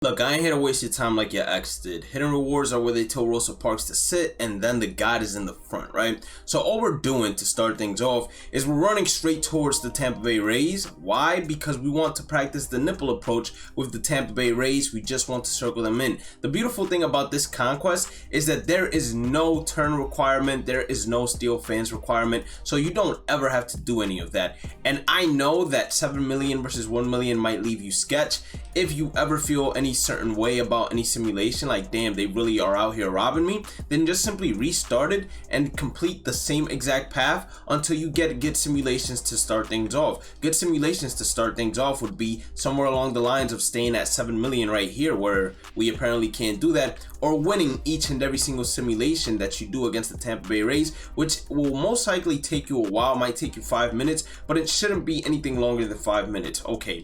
Look, I ain't here to waste your time like your ex did. Hidden rewards are where they tell Rosa Parks to sit, and then the god is in the front, right? So all we're doing to start things off is we're running straight towards the Tampa Bay Rays. Why? Because we want to practice the nipple approach with the Tampa Bay Rays. We just want to circle them in. The beautiful thing about this Conquest is that there is no turn requirement. There is no steal fans requirement. So you don't ever have to do any of that. And I know that 7 million versus 1 million might leave you sketch. If you ever feel any certain way about any simulation, like damn, they really are out here robbing me, then just simply restart it and complete the same exact path until you get good simulations to start things off. Good simulations to start things off would be somewhere along the lines of staying at 7 million right here, where we apparently can't do that, or winning each and every single simulation that you do against the Tampa Bay Rays, which will most likely take you a while, might take you 5 minutes, but it shouldn't be anything longer than 5 minutes. Okay,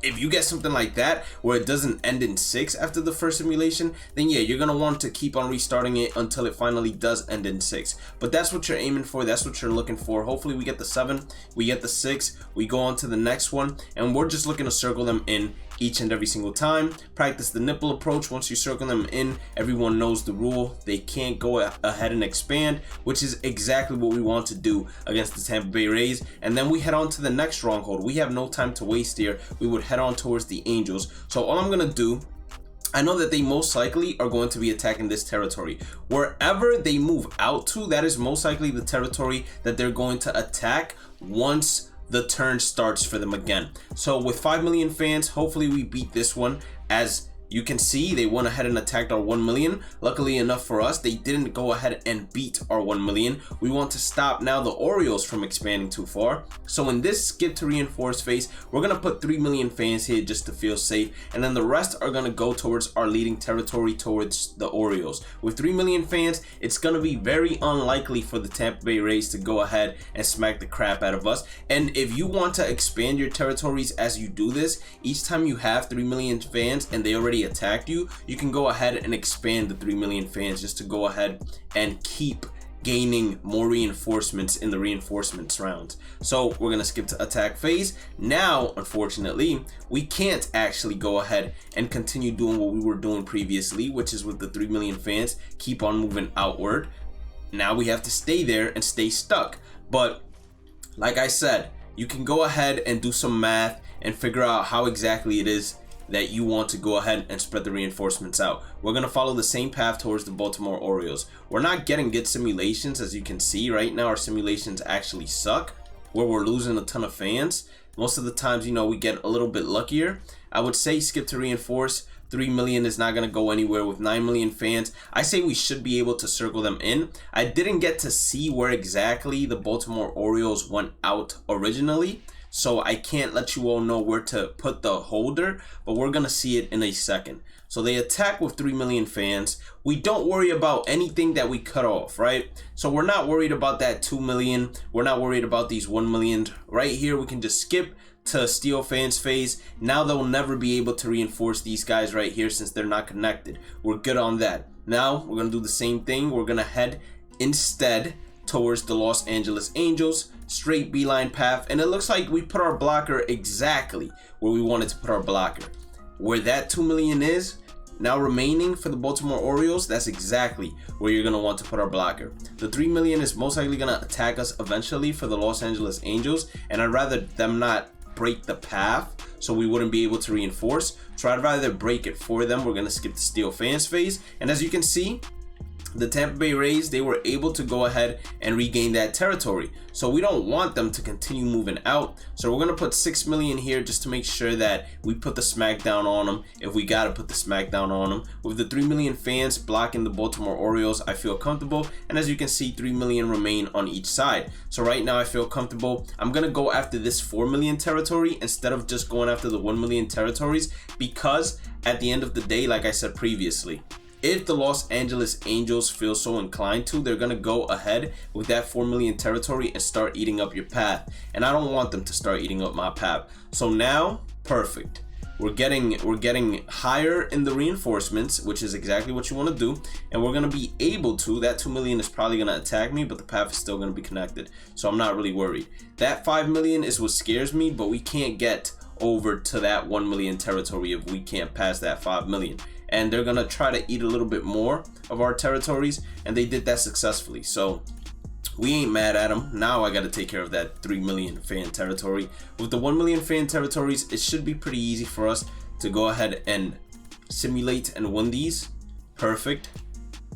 if you get something like that where it doesn't end in 6 after the first simulation, then yeah, you're gonna want to keep on restarting it until it finally does end in 6. But that's what you're aiming for, that's what you're looking for. Hopefully we get the 7, we get the 6, we go on to the next one, and we're just looking to circle them in each and every single time. Practice the nipple approach. Once you circle them in, everyone knows the rule. They can't go ahead and expand, which is exactly what we want to do against the Tampa Bay Rays. And then we head on to the next stronghold. We have no time to waste here. We would head on towards the Angels. So all I'm gonna do, I know that they most likely are going to be attacking this territory. Wherever they move out to, that is most likely the territory that they're going to attack once the turn starts for them again. So with 5 million fans, hopefully we beat this one. As you can see, they went ahead and attacked our 1 million. Luckily enough for us, they didn't go ahead and beat our 1 million. We want to stop now the Orioles from expanding too far. So in this skip to reinforce phase, we're gonna put 3 million fans here just to feel safe, and then the rest are gonna go towards our leading territory, towards the Orioles. With 3 million fans, it's gonna be very unlikely for the Tampa Bay Rays to go ahead and smack the crap out of us. And if you want to expand your territories as you do this, each time you have 3 million fans and they already attacked you, you can go ahead and expand the 3 million fans just to go ahead and keep gaining more reinforcements in the reinforcements rounds. So we're gonna skip to attack phase. Now unfortunately we can't actually go ahead and continue doing what we were doing previously, which is with the 3 million fans keep on moving outward. Now we have to stay there and stay stuck. But like I said, you can go ahead and do some math and figure out how exactly it is that you want to go ahead and spread the reinforcements out. We're going to follow the same path towards the Baltimore Orioles. We're not getting good simulations, as you can see right now. Our simulations actually suck, where we're losing a ton of fans. Most of the times, you know, we get a little bit luckier. I would say skip to reinforce. 3 million is not going to go anywhere. With 9 million fans, I say we should be able to circle them in. I didn't get to see where exactly the Baltimore Orioles went out originally, so I can't let you all know where to put the holder, but we're gonna see it in a second. So they attack with 3 million fans. We don't worry about anything that we cut off, right? So we're not worried about that 2 million. We're not worried about these 1 million. Right here, we can just skip to steal fans phase. Now they'll never be able to reinforce these guys right here since they're not connected. We're good on that. Now we're gonna do the same thing. We're gonna head instead towards the Los Angeles Angels, straight beeline path, and it looks like we put our blocker exactly where we wanted to put our blocker. Where that 2 million is now remaining for the Baltimore Orioles, that's exactly where you're gonna want to put our blocker. The 3 million is most likely gonna attack us eventually for the Los Angeles Angels, and I'd rather them not break the path so we wouldn't be able to reinforce. So I'd rather break it for them. We're gonna skip the steal fans phase, and as you can see, the Tampa Bay Rays, they were able to go ahead and regain that territory. So we don't want them to continue moving out. So we're going to put 6 million here just to make sure that we put the smackdown on them if we got to put the smackdown on them. With the 3 million fans blocking the Baltimore Orioles, I feel comfortable. And as you can see, 3 million remain on each side. So right now I feel comfortable. I'm going to go after this 4 million territory instead of just going after the 1 million territories, because at the end of the day, like I said previously, if the Los Angeles Angels feel so inclined to, they're going to go ahead with that 4 million territory and start eating up your path. And I don't want them to start eating up my path. So now, perfect. We're getting higher in the reinforcements, which is exactly what you want to do. And we're going to be able to, that 2 million is probably going to attack me, but the path is still going to be connected. So I'm not really worried. That 5 million is what scares me, but we can't get over to that 1 million territory if we can't pass that 5 million. And they're gonna try to eat a little bit more of our territories, and they did that successfully. So we ain't mad at them. Now I got to take care of that 3 million fan territory. With the 1 million fan territories, it should be pretty easy for us to go ahead and simulate and win these. Perfect.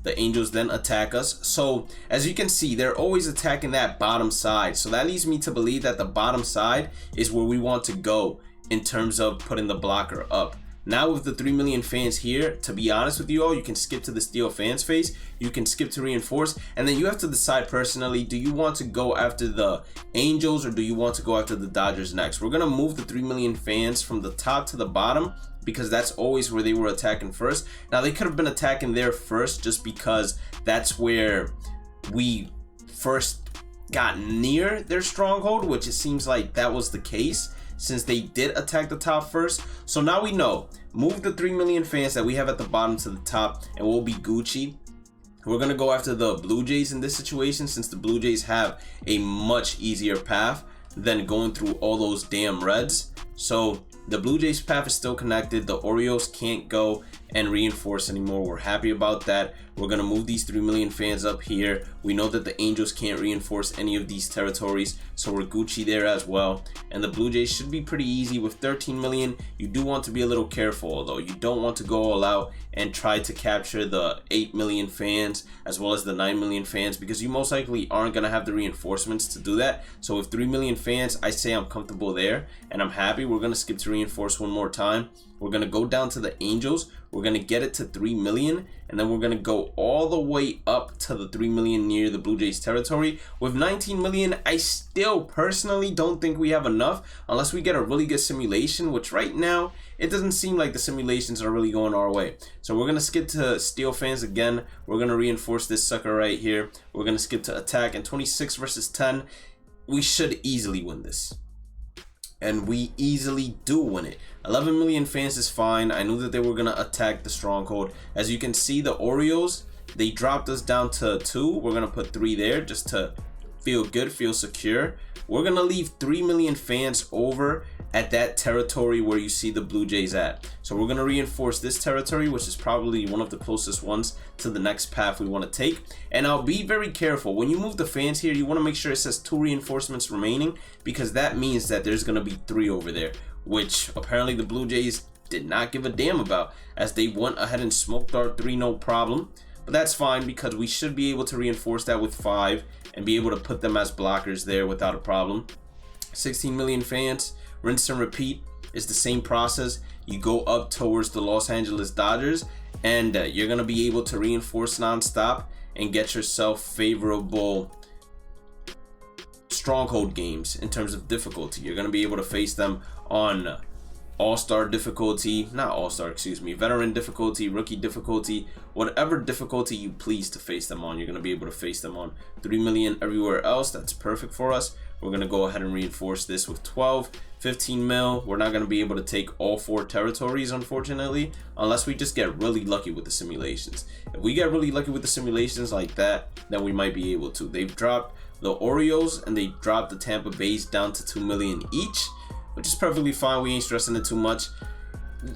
The Angels then attack us. So as you can see, they're always attacking that bottom side. So that leads me to believe that the bottom side is where we want to go in terms of putting the blocker up. Now with the 3 million fans here, to be honest with you all, you can skip to the steal fans phase, you can skip to reinforce, and then you have to decide personally, do you want to go after the Angels or do you want to go after the Dodgers next? We're going to move the 3 million fans from the top to the bottom because that's always where they were attacking first. Now they could have been attacking there first just because that's where we first got near their stronghold, which it seems like that was the case, since they did attack the top first. So now we know, move the 3 million fans that we have at the bottom to the top and we'll be Gucci. We're gonna go after the Blue Jays in this situation, since the Blue Jays have a much easier path than going through all those damn Reds. So the Blue Jays path is still connected. The Orioles can't go and reinforce anymore. We're happy about that. We're gonna move these 3 million fans up here. We know that the Angels can't reinforce any of these territories, so we're Gucci there as well. And the Blue Jays should be pretty easy with 13 million. You do want to be a little careful though. You don't want to go all out and try to capture the 8 million fans as well as the 9 million fans, because you most likely aren't gonna have the reinforcements to do that. So with 3 million fans, I say I'm comfortable there and I'm happy. We're gonna skip to reinforce one more time. We're gonna go down to the Angels. We're gonna get it to 3 million, and then we're gonna go all the way up to the 3 million near the Blue Jays territory. With 19 million, I still personally don't think we have enough unless we get a really good simulation, which right now it doesn't seem like the simulations are really going our way. So we're gonna skip to steal fans again. We're gonna reinforce this sucker right here. We're gonna skip to attack, and 26 versus 10, we should easily win this. And we easily do win it. 11 million fans is fine. I knew that they were gonna attack the stronghold. As you can see, the Orioles, they dropped us down to 2. We're gonna put 3 there just to feel good, feel secure. We're gonna leave 3 million fans over at that territory where you see the Blue Jays at. So we're gonna reinforce this territory, which is probably one of the closest ones to the next path we want to take. And I'll be very careful when you move the fans here. You want to make sure it says 2 reinforcements remaining, because that means that there's gonna be 3 over there, which apparently the Blue Jays did not give a damn about, as they went ahead and smoked our 3 no problem. But that's fine, because we should be able to reinforce that with 5 and be able to put them as blockers there without a problem. 16 million fans, rinse and repeat is the same process. You go up towards the Los Angeles Dodgers, and you're gonna be able to reinforce nonstop and get yourself favorable stronghold games in terms of difficulty. You're gonna be able to face them on all-star difficulty, not all-star, excuse me, veteran difficulty, rookie difficulty, whatever difficulty you please to face them on, you're going to be able to face them on. 3 million everywhere else, that's perfect for us. We're going to go ahead and reinforce this with 12. 15 mil, we're not going to be able to take all 4 territories, unfortunately, unless we just get really lucky with the simulations. If we get really lucky with the simulations like that, then we might be able to. They've dropped the Orioles and they dropped the Tampa Bays down to 2 million each, which is perfectly fine. We ain't stressing it too much.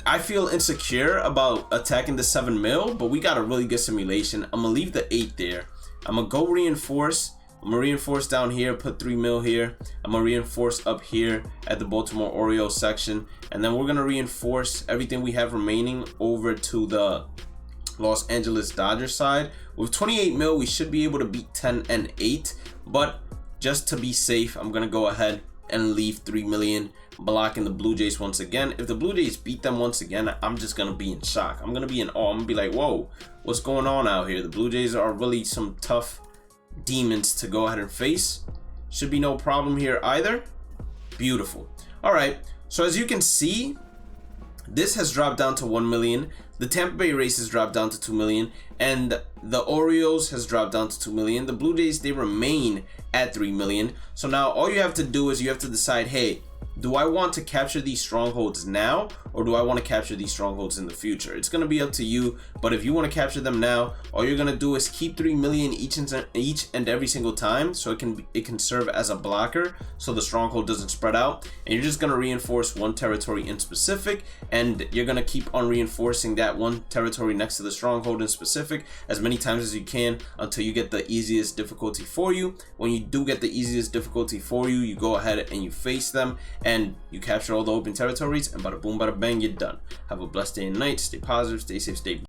I feel insecure about attacking the 7 mil, but we got a really good simulation. I'm gonna leave the 8 there. I'm gonna go reinforce. I'm gonna reinforce down here, put 3 mil here. I'm gonna reinforce up here at the Baltimore Orioles section, and then we're gonna reinforce everything we have remaining over to the Los Angeles Dodgers side. With 28 mil, we should be able to beat 10 and 8, but just to be safe, I'm gonna go ahead and leave 3 million, blocking the Blue Jays once again. If the Blue Jays beat them once again, I'm just gonna be in shock. I'm gonna be in awe. I'm gonna be like, whoa, what's going on out here? The Blue Jays are really some tough demons to go ahead and face. Should be no problem here either. Beautiful. All right, so as you can see, this has dropped down to 1 million. The Tampa Bay Rays has dropped down to 2 million, and the Orioles has dropped down to 2 million. The Blue Jays, they remain at 3 million. So now all you have to do is you have to decide, hey, do I want to capture these strongholds now, or do I want to capture these strongholds in the future? It's going to be up to you, but if you want to capture them now, all you're going to do is keep 3 million each and every single time, so it can serve as a blocker so the stronghold doesn't spread out, and you're just going to reinforce one territory in specific, and you're going to keep on reinforcing that one territory next to the stronghold in specific as many times as you can until you get the easiest difficulty for you. When you do get the easiest difficulty for you, you go ahead and you face them and you capture all the open territories, and bada boom bada bang, you're done. Have a blessed day and night. Stay positive, stay safe, stay